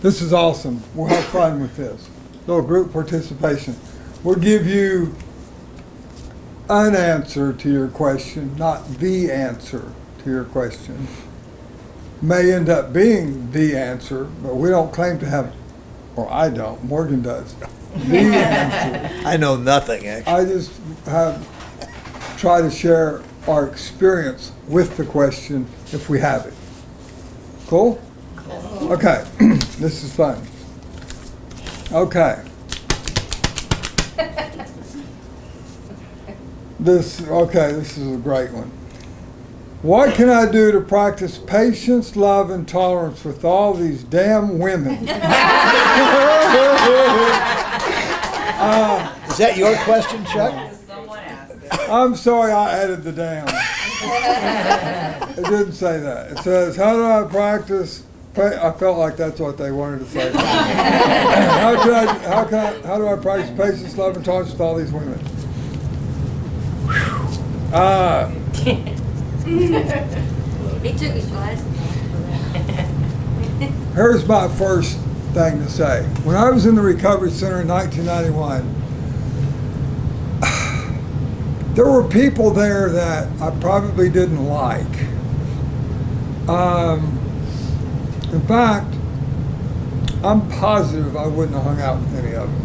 This is awesome. We'll have fun with this. Little group participation. We'll give you an answer to your question, not the answer to your question. May end up being the answer, but we don't claim to have, or I don't, Morgan does, the answer. I know nothing, actually. I just try to share our experience with the question if we have it. Cool? Okay, this is fun. Okay. This is a great one. What can I do to practice patience, love, and tolerance with all these damn women? Is that your question, Chuck? Someone asked it. I'm sorry I added the damn. It didn't say that. It says, how do I practice? I felt like that's what they wanted to say. How do I practice patience, love, and tolerance with all these women? He took his glasses off. Here's my first thing to say. When I was in the Recovery Center in 1991, there were people there that I probably didn't like. In fact, I'm positive I wouldn't have hung out with any of them.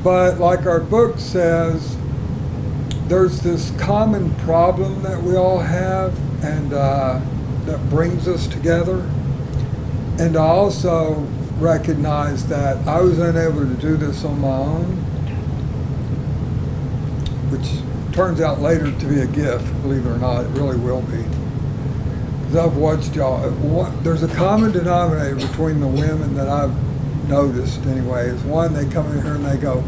But like our book says, there's this common problem that we all have and that brings us together. And I also recognize that I was unable to do this on my own, which turns out later to be a gift, believe it or not. It really will be. Because I've watched y'all. There's a common denominator between the women that I've noticed anyway, is one, they come in here and they go,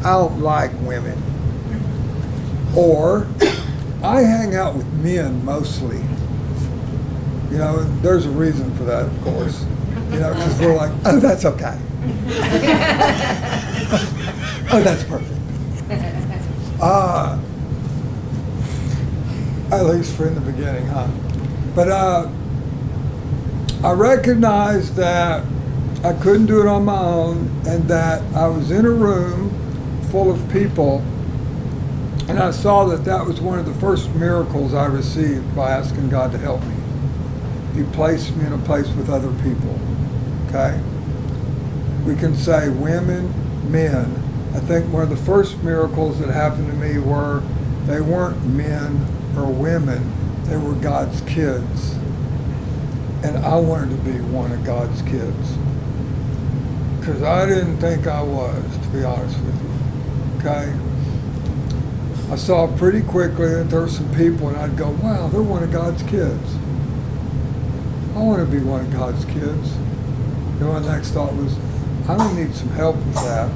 I don't like women. Or, I hang out with men mostly. You know, and there's a reason for that, of course. You know, because we're like, oh, that's okay. Oh, that's perfect. At least for in the beginning, huh? But I recognized that I couldn't do it on my own, and that I was in a room full of people, and I saw that that was one of the first miracles I received by asking God to help me. He placed me in a place with other people, okay? We can say women, men. I think one of the first miracles that happened to me were they weren't men or women, they were God's kids. And I wanted to be one of God's kids. Because I didn't think I was, to be honest with you. Okay? I saw pretty quickly that there were some people, and I'd go, wow, they're one of God's kids. I want to be one of God's kids. And my next thought was, I don't need some help with that.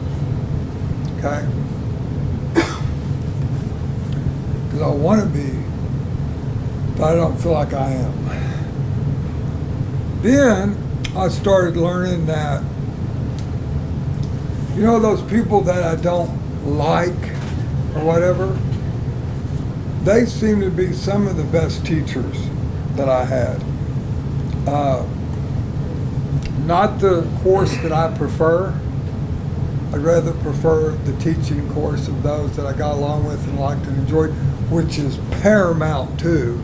Okay? Because I want to be, but I don't feel like I am. Then I started learning that, you know, those people that I don't like or whatever, they seem to be some of the best teachers that I had. Not the course that I prefer. I'd rather prefer the teaching course of those that I got along with and liked and enjoyed, which is paramount too.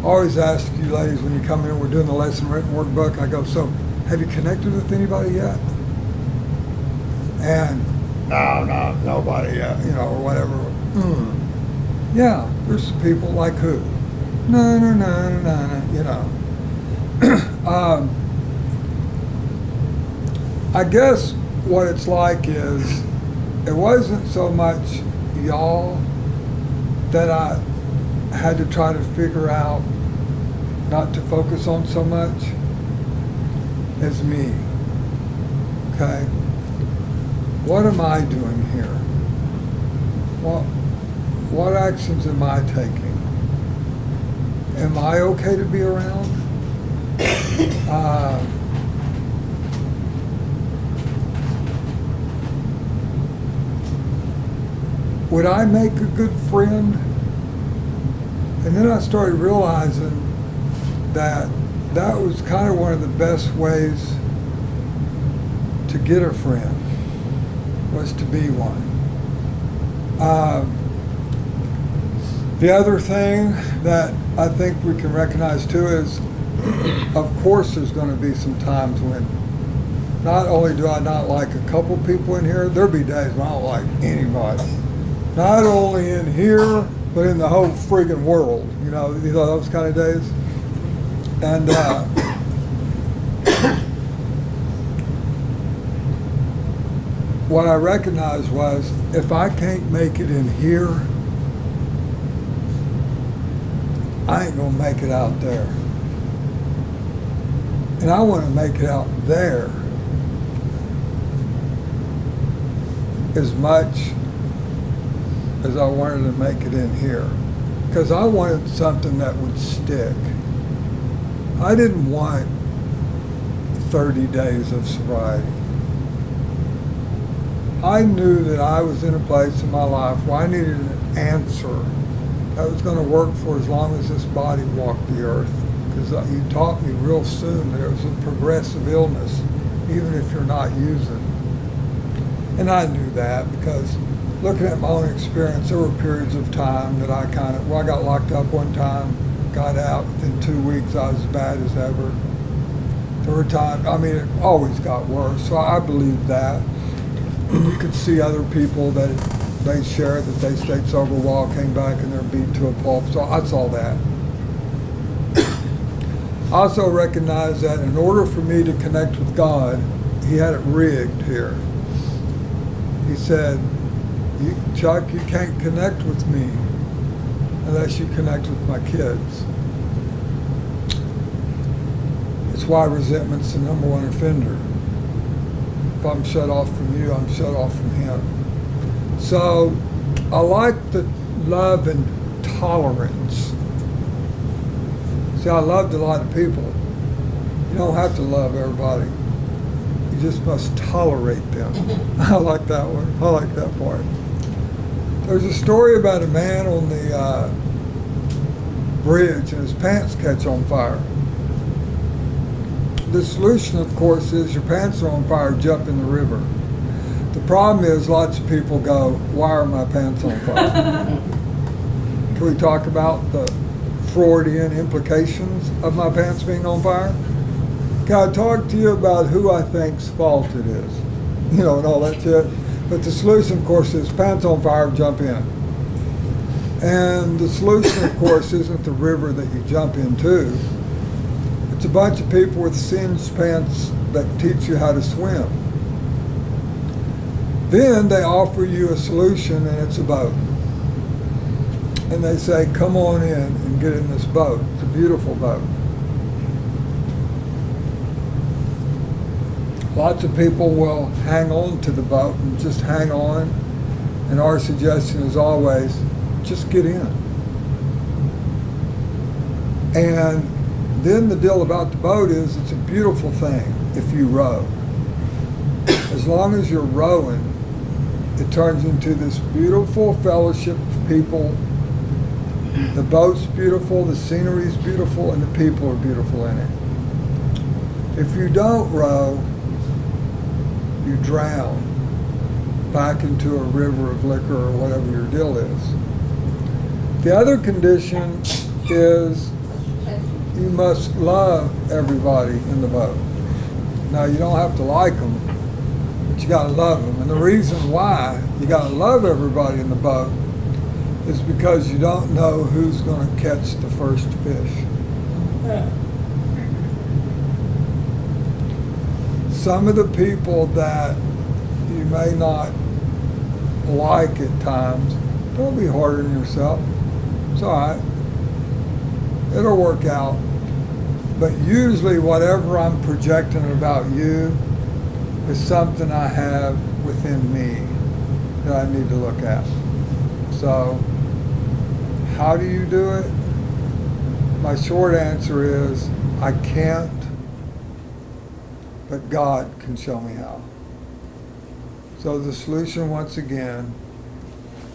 I always ask you ladies when you come in, we're doing the lesson written workbook, I go, so have you connected with anybody yet? And no, nobody yet, you know, or whatever. Yeah, there's some people like who? No, you know. I guess what it's like is, it wasn't so much y'all that I had to try to figure out not to focus on so much as me. Okay? What am I doing here? What actions am I taking? Am I okay to be around? Would I make a good friend? And then I started realizing that that was kind of one of the best ways to get a friend, was to be one. The other thing that I think we can recognize too is, of course, there's going to be some times when not only do I not like a couple people in here, there'll be days when I don't like anybody. Not only in here, but in the whole freaking world. You know those kind of days. And what I recognized was, if I can't make it in here, I ain't gonna make it out there. And I want to make it out there as much as I wanted to make it in here. Because I wanted something that would stick. I didn't want 30 days of sobriety. I knew that I was in a place in my life where I needed an answer that was going to work for as long as this body walked the earth. Because you taught me real soon that it was a progressive illness, even if you're not using. And I knew that because looking at my own experience, there were periods of time that I got locked up one time, got out, within 2 weeks I was as bad as ever. There were times, it always got worse, so I believed that. And you could see other people that they shared that they stayed sober a while, came back and they're beat to a pulp, so I saw that. I also recognized that in order for me to connect with God, He had it rigged here. He said, Chuck, you can't connect with me unless you connect with my kids. It's why resentment's the number one offender. If I'm shut off from you, I'm shut off from Him. So I like the love and tolerance. See, I loved a lot of people. You don't have to love everybody. You just must tolerate them. I like that one. I like that part. There's a story about a man on the bridge and his pants catch on fire. The solution, of course, is your pants are on fire, jump in the river. The problem is lots of people go, why are my pants on fire? Can we talk about the Freudian implications of my pants being on fire? Can I talk to you about who I think's fault it is? And all that shit. But the solution, of course, is pants on fire, jump in. And the solution, of course, isn't the river that you jump into. It's a bunch of people with singed pants that teach you how to swim. Then they offer you a solution, and it's a boat. And they say, come on in and get in this boat. It's a beautiful boat. Lots of people will hang on to the boat and just hang on. And our suggestion is always, just get in. And then the deal about the boat is it's a beautiful thing if you row. As long as you're rowing, it turns into this beautiful fellowship of people. The boat's beautiful, the scenery's beautiful, and the people are beautiful in it. If you don't row, you drown back into a river of liquor or whatever your deal is. The other condition is you must love everybody in the boat. Now, you don't have to like them, but you gotta love them. And the reason why you gotta love everybody in the boat is because you don't know who's gonna catch the first fish. Some of the people that you may not like at times, don't be hard on yourself. It's all right. It'll work out. But usually whatever I'm projecting about you is something I have within me that I need to look at. So, how do you do it? My short answer is, I can't, but God can show me how. So the solution, once again,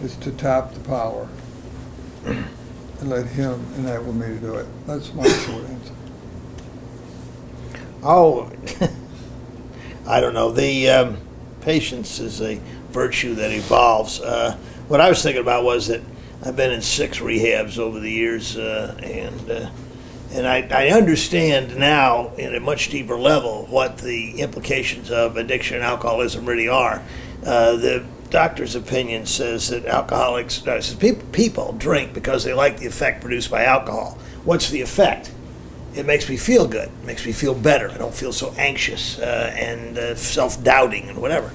is to tap the power. and let him enable me to do it. That's my short answer. Oh, I don't know. The patience is a virtue that evolves. What I was thinking about was that I've been in 6 rehabs over the years, and I understand now in a much deeper level what the implications of addiction and alcoholism really are. The doctor's opinion says that people drink because they like the effect produced by alcohol. What's the effect? It makes me feel good. It makes me feel better. I don't feel so anxious and self-doubting and whatever.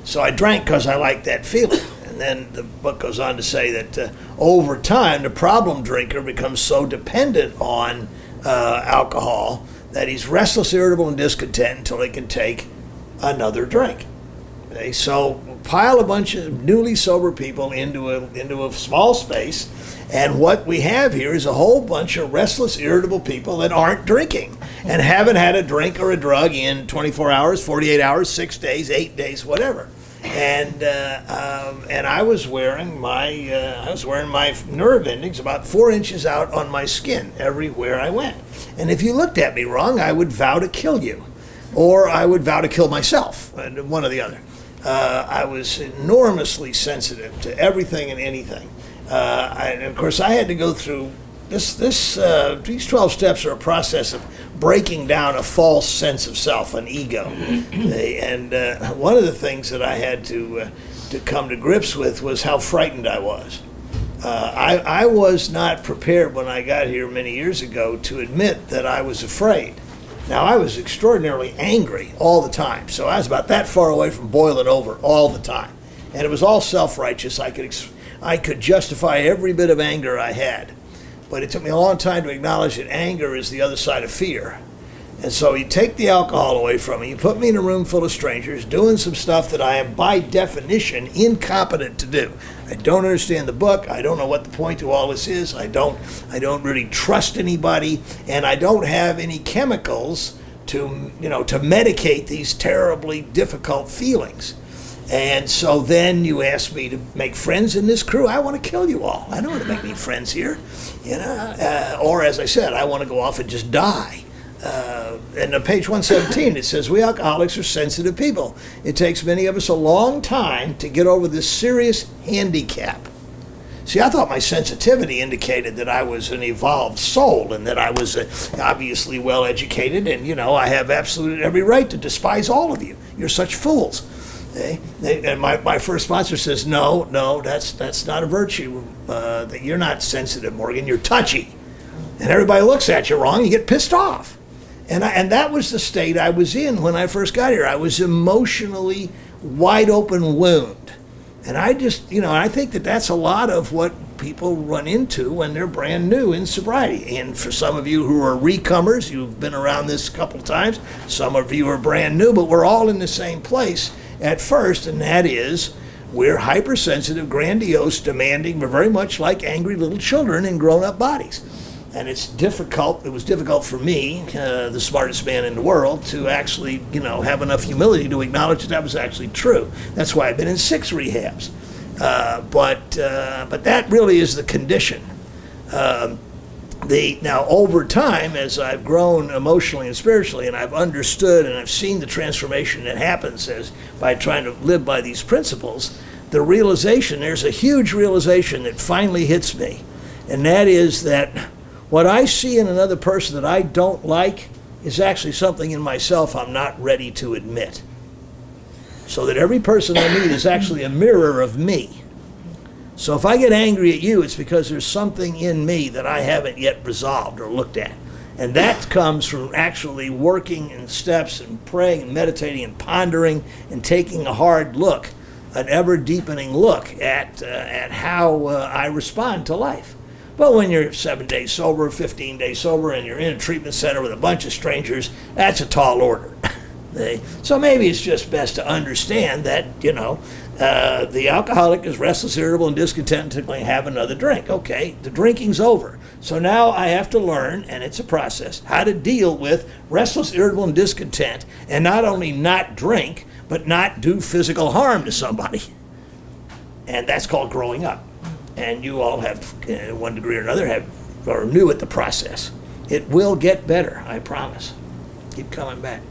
So I drank because I like that feeling. And then the book goes on to say that over time, the problem drinker becomes so dependent on alcohol that he's restless, irritable, and discontent until he can take another drink. Okay? So pile a bunch of newly sober people into a small space, and what we have here is a whole bunch of restless, irritable people that aren't drinking and haven't had a drink or a drug in 24 hours, 48 hours, 6 days, 8 days, whatever. And I was wearing my nerve endings about 4 inches out on my skin everywhere I went. And if you looked at me wrong, I would vow to kill you, or I would vow to kill myself, one or the other. I was enormously sensitive to everything and anything. And of course, I had to go through these 12 steps are a process of breaking down a false sense of self, an ego. And one of the things that I had to come to grips with was how frightened I was. I was not prepared when I got here many years ago to admit that I was afraid. Now, I was extraordinarily angry all the time, so I was about that far away from boiling over all the time. And it was all self-righteous. I could justify every bit of anger I had. But it took me a long time to acknowledge that anger is the other side of fear. And so you take the alcohol away from me, you put me in a room full of strangers doing some stuff that I am by definition incompetent to do. I don't understand the book. I don't know what the point to all this is. I don't really trust anybody, and I don't have any chemicals to medicate these terribly difficult feelings. And so then you ask me to make friends in this crew. I want to kill you all. I don't want to make any friends here, or as I said, I want to go off and just die. And on page 117, it says, we alcoholics are sensitive people. It takes many of us a long time to get over this serious handicap. See, I thought my sensitivity indicated that I was an evolved soul and that I was obviously well educated, and, I have absolute every right to despise all of you. You're such fools. And my first sponsor says, no, that's not a virtue. That you're not sensitive, Morgan. You're touchy. And everybody looks at you wrong, you get pissed off. And that was the state I was in when I first got here. I was emotionally wide open wound. And I just, I think that that's a lot of what people run into when they're brand new in sobriety. And for some of you who are recomers, you've been around this a couple of times. Some of you are brand new, but we're all in the same place at first, and that is we're hypersensitive, grandiose, demanding. We're very much like angry little children in grown-up bodies. And it's difficult. It was difficult for me, the smartest man in the world, to actually, have enough humility to acknowledge that was actually true. That's why I've been in 6 rehabs. But that really is the condition. Now, over time, as I've grown emotionally and spiritually, and I've understood and I've seen the transformation that happens by trying to live by these principles, there's a huge realization that finally hits me, and that is that what I see in another person that I don't like is actually something in myself I'm not ready to admit. So that every person I meet is actually a mirror of me. So if I get angry at you, it's because there's something in me that I haven't yet resolved or looked at. And that comes from actually working in steps and praying and meditating and pondering and taking a hard look, an ever-deepening look at how I respond to life. But when you're 7 days sober, 15 days sober, and you're in a treatment center with a bunch of strangers, that's a tall order. So maybe it's just best to understand that, the alcoholic is restless, irritable, and discontent until they have another drink. Okay, the drinking's over. So now I have to learn, and it's a process, how to deal with restless, irritable, and discontent, and not only not drink, but not do physical harm to somebody. And that's called growing up. and you all have, in one degree or another, have or new at the process. It will get better, I promise. Keep coming back.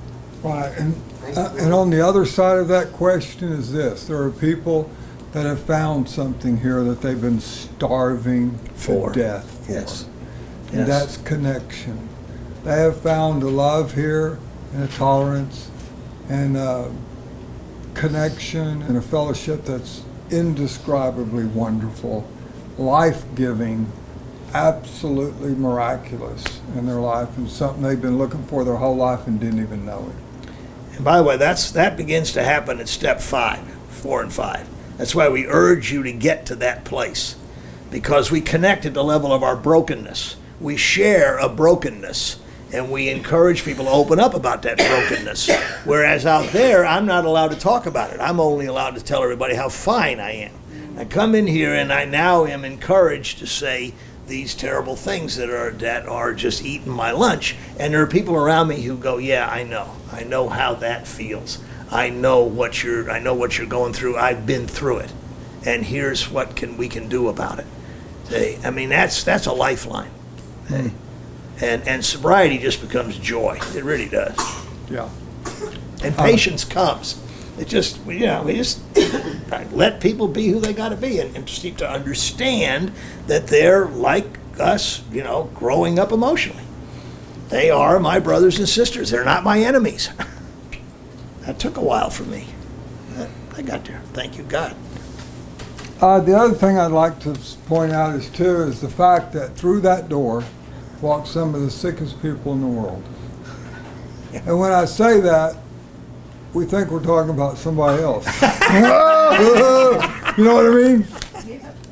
Right, and on the other side of that question is this: there are people that have found something here that they've been starving For. to death for. Yes. And Yes. that's connection. They have found a love here and a tolerance and a connection and a fellowship that's indescribably wonderful, life-giving, absolutely miraculous in their life, and something they've been looking for their whole life and didn't even know it. And by the way, that begins to happen at step 5, 4 and 5. That's why we urge you to get to that place, because we connect at the level of our brokenness. We share a brokenness, and we encourage people to open up about that brokenness. Whereas out there, I'm not allowed to talk about it. I'm only allowed to tell everybody how fine I am. I come in here and I now am encouraged to say these terrible things that are just eating my lunch. And there are people around me who go, "Yeah, I know how that feels. I know what you're going through. I've been through it, and here's what we can do about it." I mean, that's a lifeline. And sobriety just becomes joy. It really does. Yeah. And patience comes. We just let people be who they got to be, and seek to understand that they're like us, growing up emotionally. They are my brothers and sisters. They're not my enemies. That took a while for me. I got there. Thank you, God. The other thing I'd like to point out is the fact that through that door walk some of the sickest people in the world. And when I say that, we think we're talking about somebody else. You know what I mean?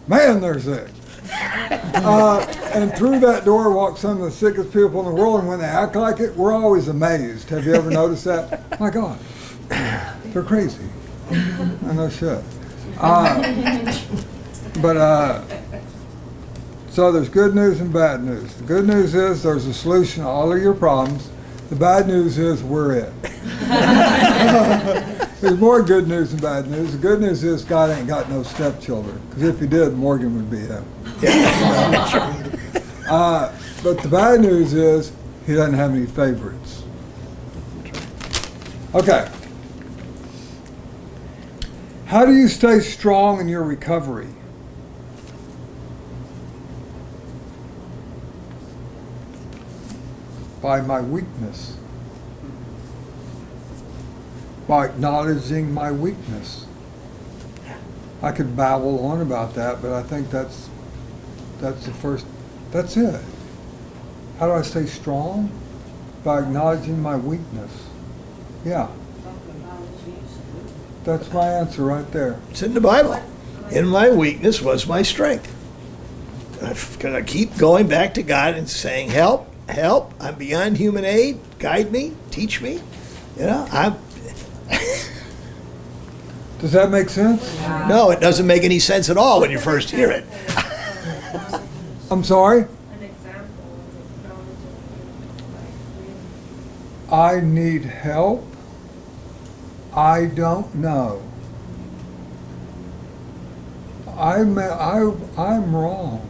Man, they're sick. And through that door walk some of the sickest people in the world, and when they act like it, we're always amazed. Have you ever noticed that? My God, they're crazy. I know shit. So there's good news and bad news. The good news is there's a solution to all of your problems. The bad news is we're it. There's more good news than bad news. The good news is God ain't got no stepchildren, because if he did, Morgan would be him. But the bad news is he doesn't have any favorites. Okay. How do you stay strong in your recovery? By my weakness. By acknowledging my weakness. I could babble on about that, but I think that's the first, that's it. How do I stay strong? By acknowledging my weakness. Yeah. That's my answer right there. It's in the Bible. In my weakness was my strength. Because I keep going back to God and saying, help, I'm beyond human aid, guide me, teach me. Does that make sense? No, it doesn't make any sense at all when you first hear it. I'm sorry? An example of acknowledging I need help. I don't know. I'm wrong.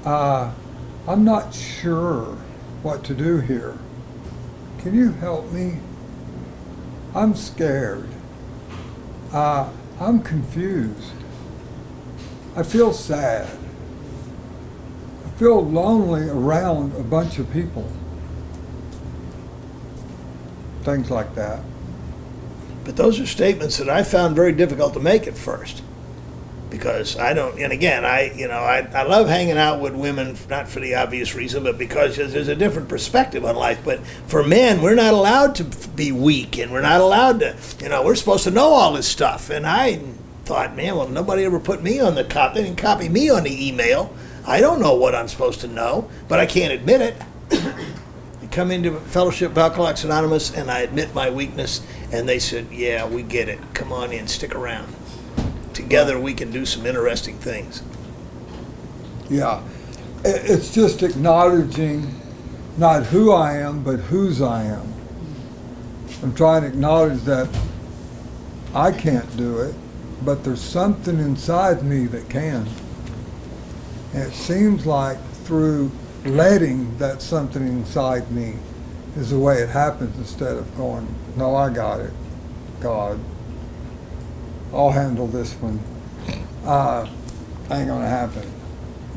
I'm not sure what to do here. Can you help me? I'm scared. I'm confused. I feel sad. I feel lonely around a bunch of people. Things like that. But those are statements that I found very difficult to make at first. Because I don't, and again, I love hanging out with women, not for the obvious reason, but because there's a different perspective on life. But for men, we're not allowed to be weak, and we're not allowed to, we're supposed to know all this stuff. And I thought, man, well, nobody ever put me on the copy. They didn't copy me on the email. I don't know what I'm supposed to know, but I can't admit it. I come into Fellowship of Alcoholics Anonymous, and I admit my weakness, and they said, yeah, we get it. Come on in, stick around. Together we can do some interesting things. Yeah. It's just acknowledging not who I am, but whose I am. I'm trying to acknowledge that I can't do it. but there's something inside me that can. And it seems like through letting that something inside me is the way it happens instead of going, no, I got it, God. I'll handle this one. Ain't gonna happen.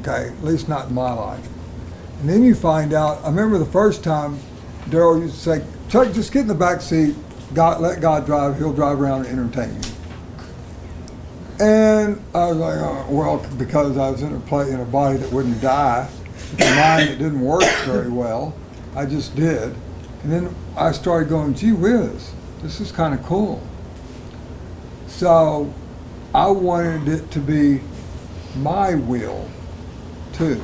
Okay, at least not in my life. And then you find out, I remember the first time Daryl used to say, Chuck, just get in the back seat, let God drive, he'll drive around and entertain you. And I was like, oh, well, because I was in a body that wouldn't die, with a mind that didn't work very well, I just did. And then I started going, gee whiz, this is kind of cool. So I wanted it to be my will too,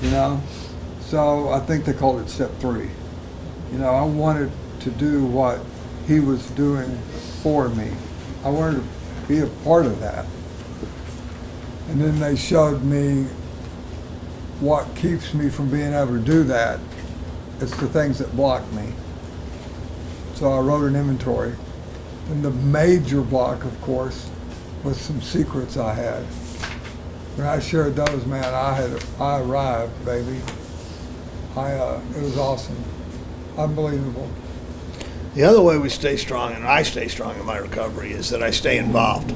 you know? So I think they called it step 3. You know, I wanted to do what he was doing for me. I wanted to be a part of that. And then they showed me what keeps me from being able to do that. It's the things that block me. So I wrote an inventory. And the major block, of course, was some secrets I had. When I shared those, man, I arrived, baby. It was awesome. Unbelievable. The other way we stay strong, and I stay strong in my recovery, is that I stay involved.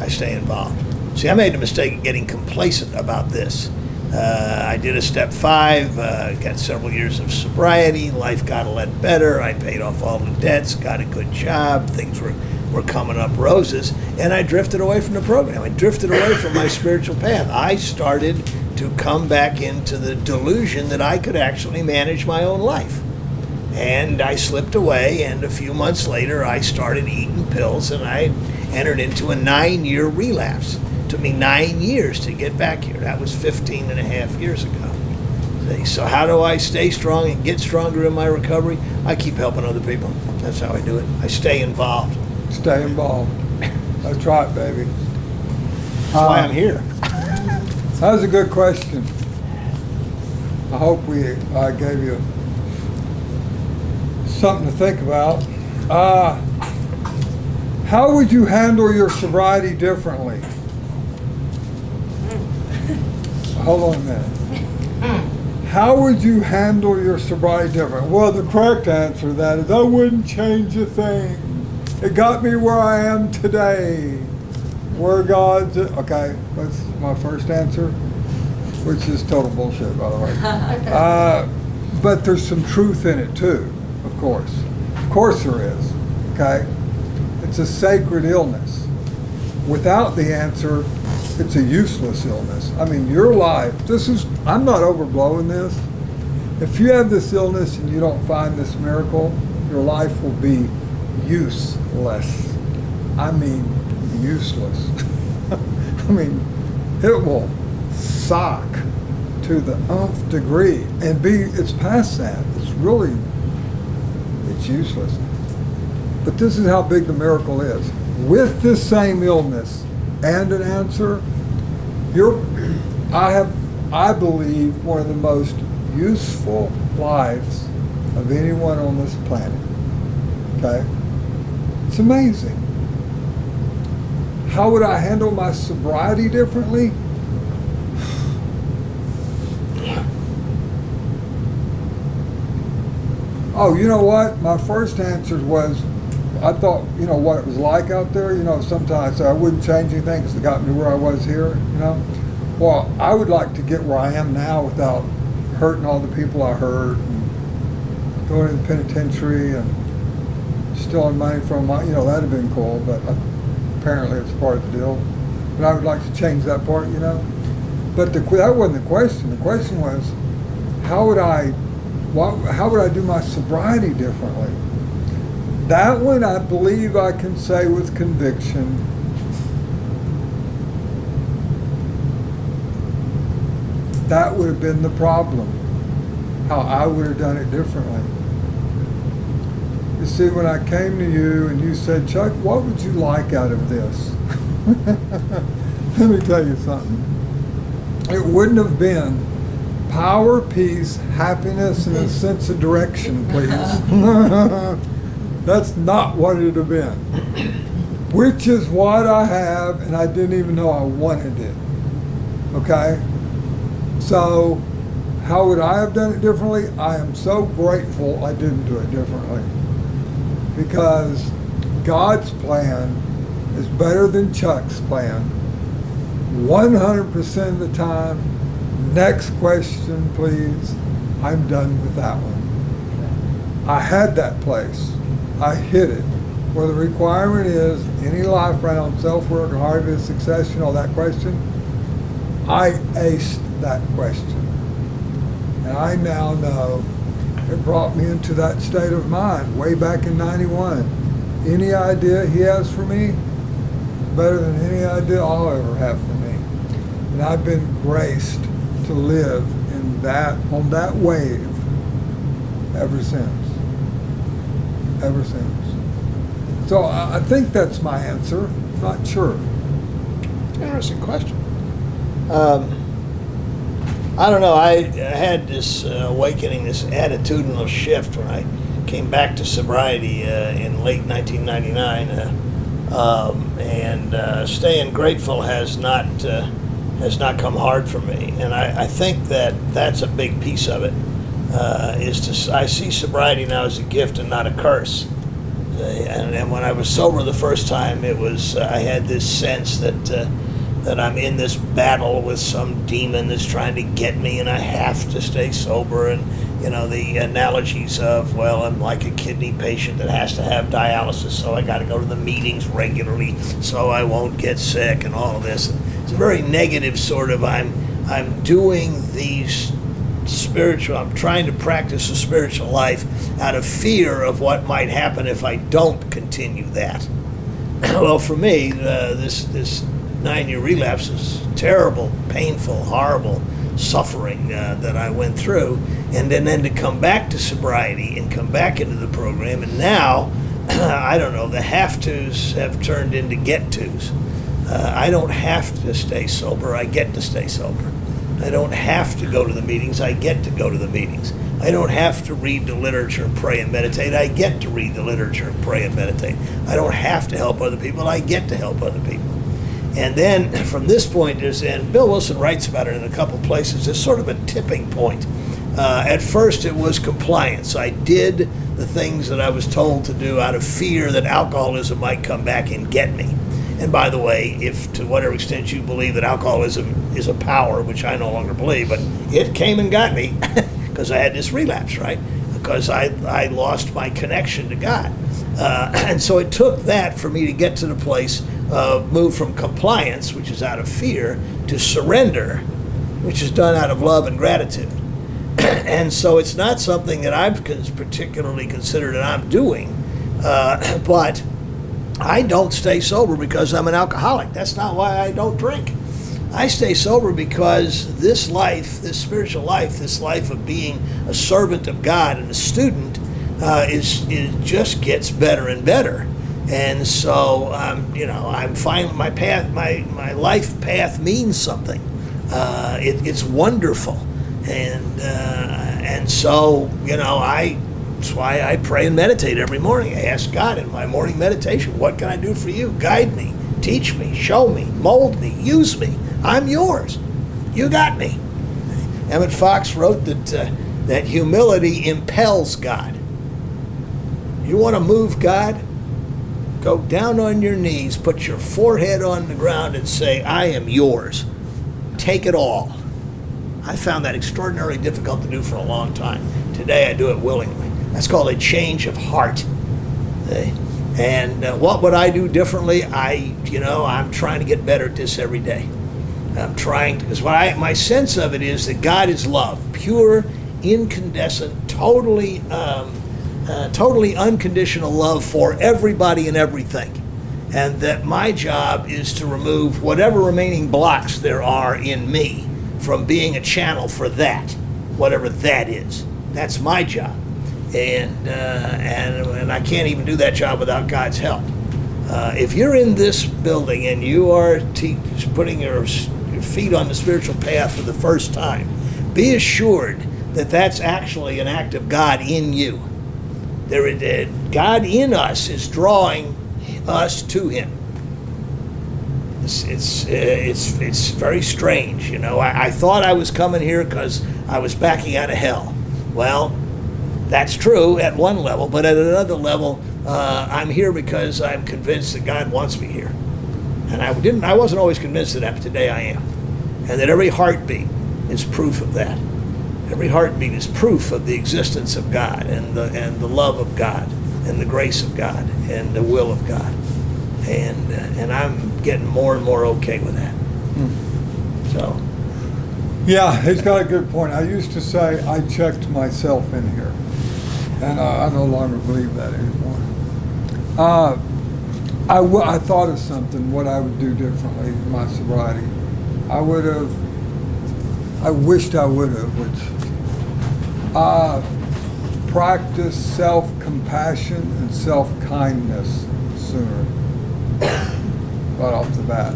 I stay involved. See, I made the mistake of getting complacent about this. I did a step 5, got several years of sobriety, life got a lot better, I paid off all the debts, got a good job, things were coming up roses, and I drifted away from the program. I drifted away from my spiritual path. I started to come back into the delusion that I could actually manage my own life. And I slipped away, and a few months later I started eating pills, and I entered into a 9-year relapse. It took me 9 years to get back here. That was 15 and a half years ago. See, so how do I stay strong and get stronger in my recovery? I keep helping other people. That's how I do it. I stay involved. Stay involved. That's right, baby. That's why I'm here. That was a good question. I hope I gave you something to think about. How would you handle your sobriety differently? Hold on a minute. How would you handle your sobriety differently? Well, the correct answer to that is I wouldn't change a thing. It got me where I am today. Where God's... Okay, that's my first answer, which is total bullshit, by the way. But there's some truth in it, too, of course. Of course there is, okay? It's a sacred illness. Without the answer, it's a useless illness. I mean, your life, I'm not overblowing this. If you have this illness and you don't find this miracle, your life will be useless. I mean, useless. I mean, it will suck to the nth degree. And it's past that. It's useless. But this is how big the miracle is. With this same illness and an answer, I believe, one of the most useful lives of anyone on this planet. Okay? It's amazing. How would I handle my sobriety differently? Oh, you know what? My first answer was, I thought, what it was like out there. Sometimes I say I wouldn't change anything because it got me where I was here, Well, I would like to get where I am now without hurting all the people I hurt, and going to the penitentiary and stealing money from that'd have been cool, but apparently it's part of the deal. But I would like to change that part, But that wasn't the question. The question was, how would I do my sobriety differently? That one I believe I can say with conviction, that would have been the problem, how I would have done it differently. You see, when I came to you and you said, Chuck, what would you like out of this? Let me tell you something. It wouldn't have been power, peace, happiness, and a sense of direction, please. That's not what it would have been. which is what I have, and I didn't even know I wanted it. Okay? So, how would I have done it differently? I am so grateful I didn't do it differently. Because God's plan is better than Chuck's plan. 100% of the time. Next question, please. I'm done with that one. I had that place. I hit it. Where the requirement is any life round, self-work, or harvest, success, that question. I aced that question. And I now know it brought me into that state of mind way back in 91. Any idea he has for me, better than any idea I'll ever have for me. And I've been graced to live in that, on that wave ever since. Ever since. So I think that's my answer. Not sure. Interesting question. I don't know. I had this awakening, this attitudinal shift when I came back to sobriety in late 1999, and staying grateful has not come hard for me. And I think that that's a big piece of it. I see sobriety now as a gift and not a curse. And when I was sober the first time, it was I had this sense that I'm in this battle with some demon that's trying to get me, and I have to stay sober. And the analogies of, well, I'm like a kidney patient that has to have dialysis, so I got to go to the meetings regularly so I won't get sick, and all of this. It's a very negative sort of. I'm doing these spiritual. I'm trying to practice a spiritual life out of fear of what might happen if I don't continue that. Well, for me, this 9-year relapse is terrible, painful, horrible suffering that I went through, and then to come back to sobriety and come back into the program, and now I don't know, the have-tos have turned into get-tos. I don't have to stay sober, I get to stay sober. I don't have to go to the meetings, I get to go to the meetings. I don't have to read the literature and pray and meditate, I get to read the literature and pray and meditate. I don't have to help other people, I get to help other people. And then from this point, and Bill Wilson writes about it in a couple places, there's sort of a tipping point. At first it was compliance. I did the things that I was told to do out of fear that alcoholism might come back and get me. And by the way, if to whatever extent you believe that alcoholism is a power, which I no longer believe, but it came and got me because I had this relapse, right? Because I lost my connection to God. And so it took that for me to get to the place of move from compliance, which is out of fear, to surrender, which is done out of love and gratitude. And so it's not something that I've particularly considered that I'm doing, but I don't stay sober because I'm an alcoholic. That's not why I don't drink. I stay sober because this life, this spiritual life, this life of being a servant of God and a student it just gets better and better. And so, I'm finding my path, my life path means something. It's wonderful. And so, that's why I pray and meditate every morning. I ask God in my morning meditation, what can I do for you? Guide me, teach me, show me, mold me, use me. I'm yours. You got me. Emmett Fox wrote that humility impels God. You want to move God? Go down on your knees, put your forehead on the ground and say, I am yours. Take it all. I found that extraordinarily difficult to do for a long time. Today I do it willingly. That's called a change of heart. And what would I do differently? I'm trying to get better at this every day. I'm trying to, because my sense of it is that God is love, pure, incandescent, totally unconditional love for everybody and everything. And that my job is to remove whatever remaining blocks there are in me from being a channel for that, whatever that is. That's my job. And I can't even do that job without God's help. If you're in this building and you are putting your feet on the spiritual path for the first time, be assured that that's actually an act of God in you. God in us is drawing us to Him. It's very strange, you know. I thought I was coming here because I was backing out of hell. Well, that's true at one level, but at another level, I'm here because I'm convinced that God wants me here. And I wasn't always convinced of that, but today I am. And that every heartbeat is proof of that. Every heartbeat is proof of the existence of God and the love of God and the grace of God and the will of God. And I'm getting more and more okay with that. So, Yeah, he's got a good point. I used to say I checked myself in here, and I no longer believe that anymore. I thought of something, what I would do differently in my sobriety. I wished I would have, practice self-compassion and self-kindness sooner, right off the bat.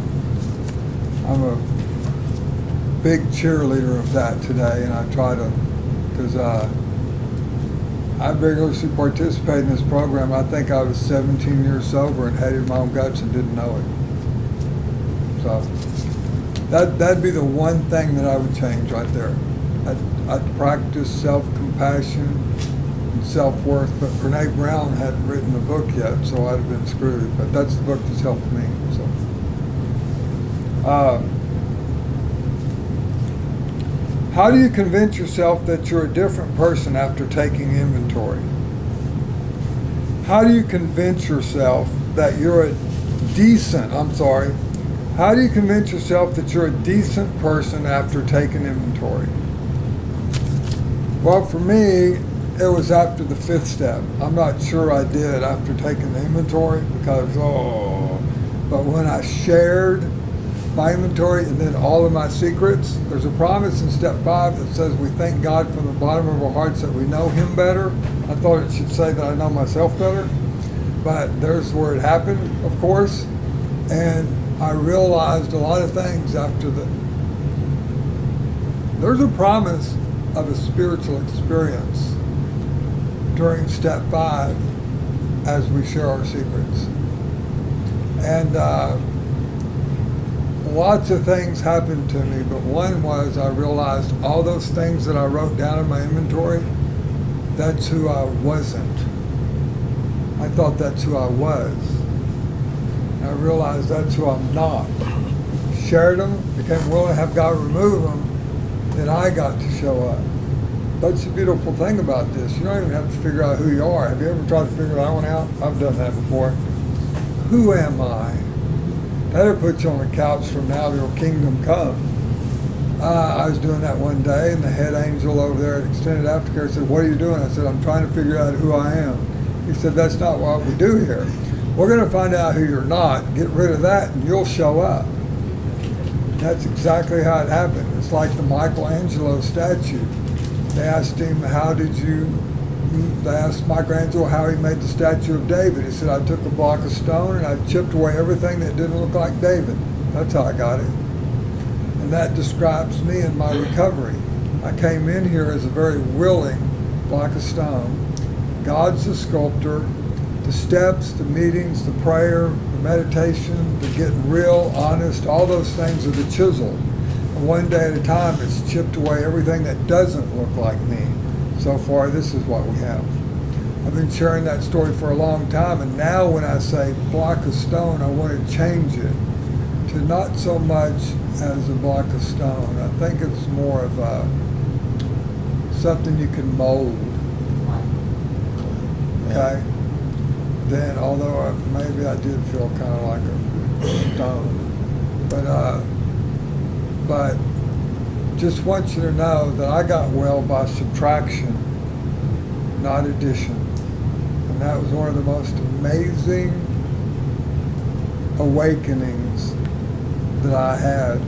I'm a big cheerleader of that today, and I try to, because I vigorously participated in this program. I think I was 17 years sober and hated my own guts and didn't know it. So that'd be the one thing that I would change right there. I'd practice self-compassion and self-worth, but Brene Brown hadn't written the book yet, so I'd have been screwed. But that's the book that's helped me. So. How do you convince yourself that you're a different person after taking inventory? How do you convince yourself that you're how do you convince yourself that you're a decent person after taking inventory? Well, for me, it was after the fifth step. I'm not sure I did after taking the inventory because, but when I shared my inventory and then all of my secrets, there's a promise in step 5 that says we thank God from the bottom of our hearts that we know Him better. I thought it should say that I know myself better, but there's where it happened, of course, and I realized a lot of things after there's a promise of a spiritual experience during step 5 as we share our secrets. And lots of things happened to me, but one was I realized all those things that I wrote down in my inventory, that's who I wasn't. I thought that's who I was. And I realized that's who I'm not. Shared them, became willing to have God remove them, then I got to show up. That's the beautiful thing about this. You don't even have to figure out who you are. Have you ever tried to figure that one out? I've done that before. Who am I? That'll put you on the couch from now till kingdom come. I was doing that one day, and the head angel over there at Extended Aftercare said, "What are you doing?" I said, "I'm trying to figure out who I am." He said, "That's not what we do here. We're going to find out who you're not, get rid of that, and you'll show up." That's exactly how it happened. It's like the Michelangelo statue. They asked him, they asked Michelangelo how he made the statue of David. He said, "I took a block of stone and I chipped away everything that didn't look like David." That's how I got it. And that describes me in my recovery. I came in here as a very willing block of stone. God's the sculptor. The steps, the meetings, the prayer, the meditation, the getting real, honest, all those things are the chisel. And one day at a time, it's chipped away everything that doesn't look like me. So far, this is what we have. I've been sharing that story for a long time, and now when I say block of stone, I want to change it to not so much as a block of stone. I think it's more of something you can mold. Okay? Then, although maybe I did feel kind of like a stone, but just want you to know that I got well by subtraction, not addition. And that was one of the most amazing awakenings that I had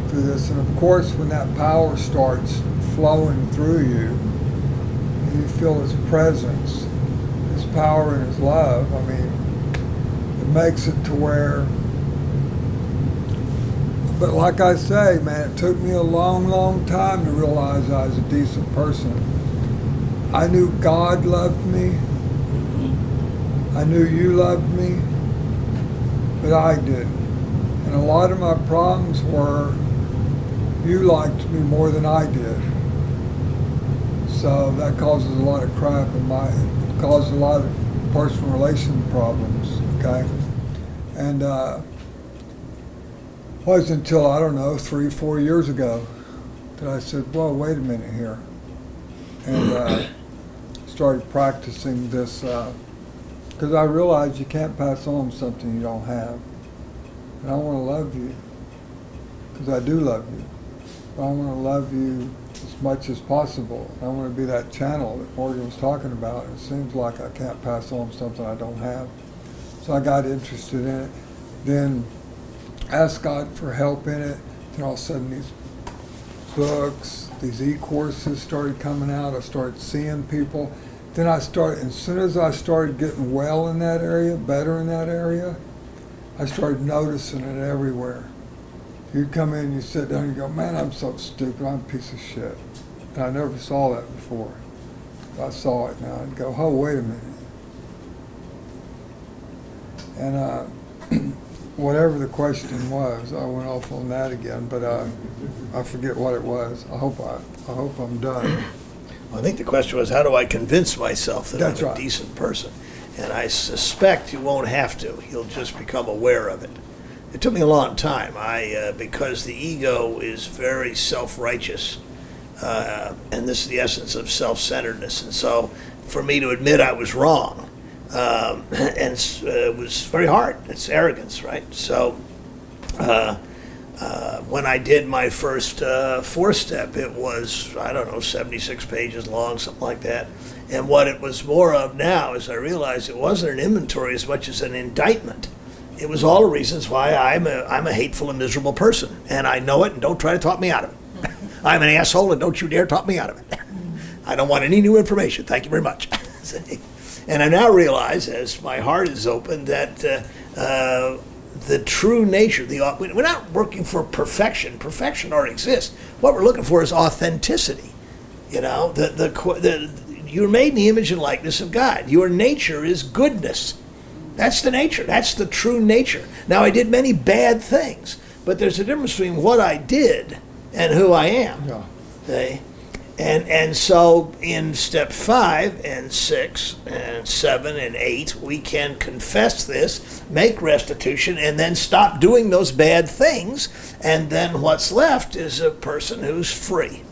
through this. And of course, when that power starts flowing through you, and you feel His presence, His power and His love, I mean, it makes it to where, but like I say, man, it took me a long, long time to realize I was a decent person. I knew God loved me. I knew you loved me. but I didn't. And a lot of my problems were you liked me more than I did. So that causes a lot of crap in caused a lot of personal relation problems, okay? And wasn't until, I don't know, 3-4 years ago that I said, well, wait a minute here. And started practicing this, because I realized you can't pass on something you don't have. And I want to love you, because I do love you. But I want to love you as much as possible. I want to be that channel that Morgan was talking about. It seems like I can't pass on something I don't have. So I got interested in it. Then asked God for help in it. Then all of a sudden these books, these e-courses started coming out. I started seeing people. Then as soon as I started getting well in that area, better in that area, I started noticing it everywhere. You'd come in, you sit down, you go, man, I'm so stupid, I'm a piece of shit. And I never saw that before. I saw it now and go, oh, wait a minute. And whatever the question was, I went off on that again, but I forget what it was. I hope I'm done. Well, I think the question was, how do I convince myself that That's I'm a right. decent person? And I suspect you won't have to. You'll just become aware of it. It took me a long time. Because the ego is very self-righteous, and this is the essence of self-centeredness. And so, for me to admit I was wrong, it was very hard. It's arrogance, right? So, when I did my first 4-step, it was, I don't know, 76 pages long, something like that. And what it was more of now is I realized it wasn't an inventory as much as an indictment. It was all the reasons why I'm a hateful and miserable person. And I know it, and don't try to talk me out of it. I'm an asshole, and don't you dare talk me out of it. I don't want any new information. Thank you very much. And I now realize, as my heart is open, that the true nature, we're not working for perfection. Perfection already exists. What we're looking for is authenticity. You know, you're made in the image and likeness of God. Your nature is goodness. That's the nature. That's the true nature. Now, I did many bad things, but there's a difference between what I did and who I am. Yeah. Okay? And so in step 5 and 6 and 7 and 8, we can confess this, make restitution, and then stop doing those bad things. And then what's left is a person who's free.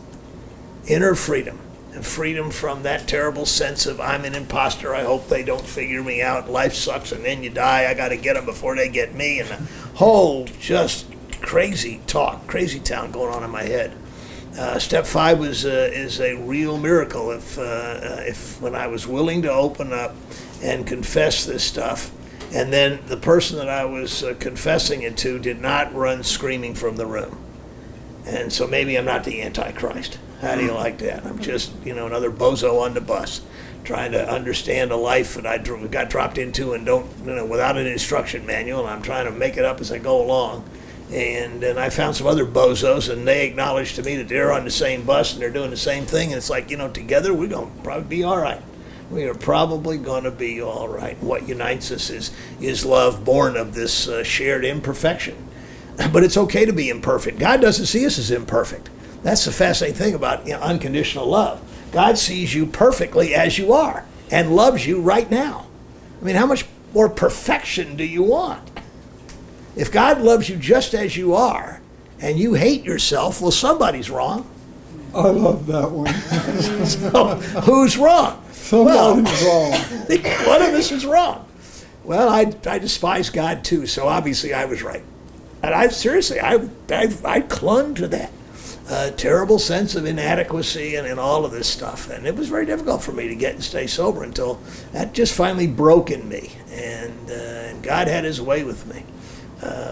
Inner freedom. And freedom from that terrible sense of I'm an imposter, I hope they don't figure me out, life sucks, and then you die, I got to get them before they get me, and the whole just crazy talk, crazy town going on in my head. Step 5 is a real miracle if when I was willing to open up and confess this stuff, and then the person that I was confessing it to did not run screaming from the room. And so maybe I'm not the Antichrist. How do you like that? I'm just, another bozo on the bus, trying to understand a life that I got dropped into and don't, without an instruction manual, and I'm trying to make it up as I go along. And then I found some other bozos, and they acknowledged to me that they're on the same bus and they're doing the same thing. And it's like, together we're going to probably be all right. We are probably going to be all right. What unites us is love born of this shared imperfection. But it's okay to be imperfect. God doesn't see us as imperfect. That's the fascinating thing about unconditional love. God sees you perfectly as you are and loves you right now. I mean, how much more perfection do you want? If God loves you just as you are and you hate yourself, well, somebody's wrong. I love that one. So, who's wrong? Somebody's wrong. One of us is wrong. Well, I despise God too, so obviously I was right. And I clung to that terrible sense of inadequacy and all of this stuff. And it was very difficult for me to get and stay sober until that just finally broke in me. And God had his way with me.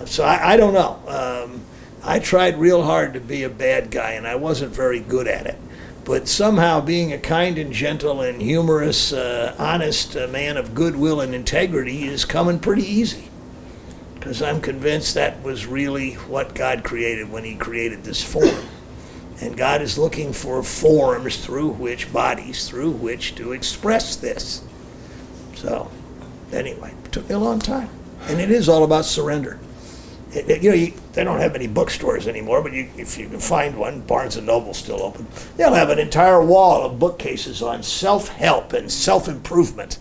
So I don't know. I tried real hard to be a bad guy, and I wasn't very good at it. But somehow being a kind and gentle and humorous, honest man of goodwill and integrity is coming pretty easy. Because I'm convinced that was really what God created when he created this form. And God is looking for forms bodies through which to express this. So, anyway, it took me a long time. And it is all about surrender. They don't have many bookstores anymore, but if you can find one, Barnes & Noble's still open, they'll have an entire wall of bookcases on self-help and self-improvement,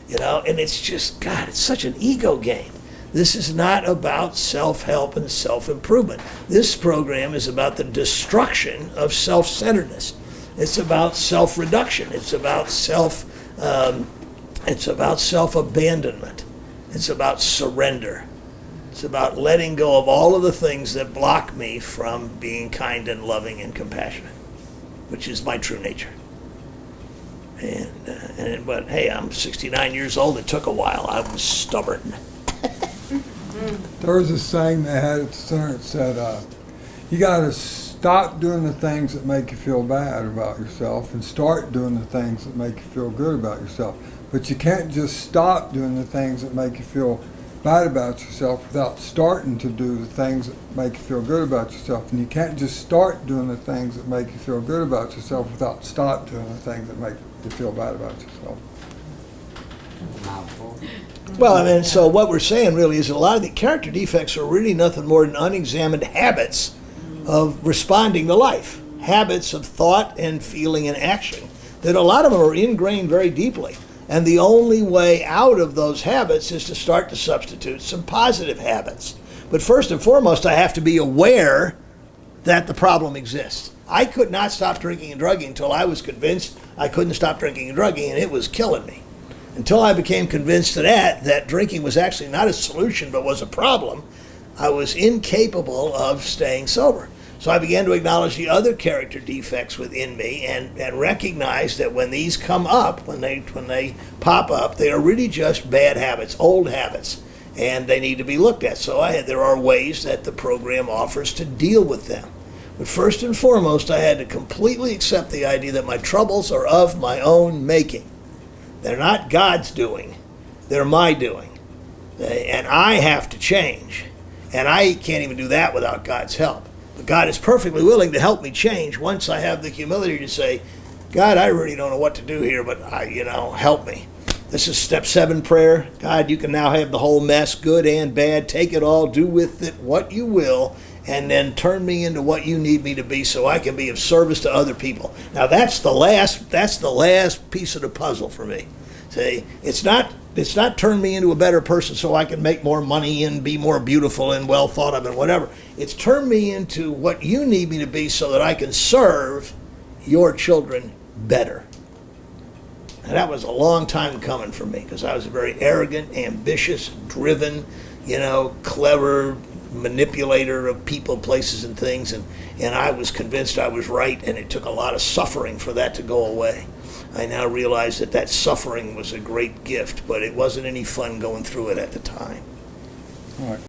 and it's just, God, it's such an ego game. This is not about self-help and self-improvement. This program is about the destruction of self-centeredness. It's about self-reduction. It's about self-abandonment. It's about surrender. It's about letting go of all of the things that block me from being kind and loving and compassionate, which is my true nature. But hey, I'm 69 years old. It took a while. I was stubborn. There was a saying they had at the center that said, you got to stop doing the things that make you feel bad about yourself and start doing the things that make you feel good about yourself. But you can't just stop doing the things that make you feel bad about yourself without starting to do the things that make you feel good about yourself. And you can't just start doing the things that make you feel good about yourself without stop doing the things that make you feel bad about yourself. Well, so what we're saying really is that a lot of the character defects are really nothing more than unexamined habits of responding to life, habits of thought and feeling and action, that a lot of them are ingrained very deeply. And the only way out of those habits is to start to substitute some positive habits. But first and foremost, I have to be aware that the problem exists. I could not stop drinking and drugging until I was convinced I couldn't stop drinking and drugging, and it was killing me. Until I became convinced of that drinking was actually not a solution but was a problem, I was incapable of staying sober. So I began to acknowledge the other character defects within me and recognize that when these come up, when they pop up, they are really just bad habits, old habits, and they need to be looked at. So there are ways that the program offers to deal with them. But first and foremost, I had to completely accept the idea that my troubles are of my own making. They're not God's doing. They're my doing. And I have to change. And I can't even do that without God's help. But God is perfectly willing to help me change once I have the humility to say, God, I really don't know what to do here, but help me. This is step 7 prayer. God, you can now have the whole mess, good and bad. Take it all, do with it what you will, and then turn me into what you need me to be so I can be of service to other people. Now that's the last piece of the puzzle for me. See, it's not turn me into a better person so I can make more money and be more beautiful and well thought of and whatever. It's turn me into what you need me to be so that I can serve your children better. And that was a long time coming for me because I was a very arrogant, ambitious, driven, clever manipulator of people, places, and things. And I was convinced I was right, and it took a lot of suffering for that to go away. I now realize that suffering was a great gift, but it wasn't any fun going through it at the time. All right.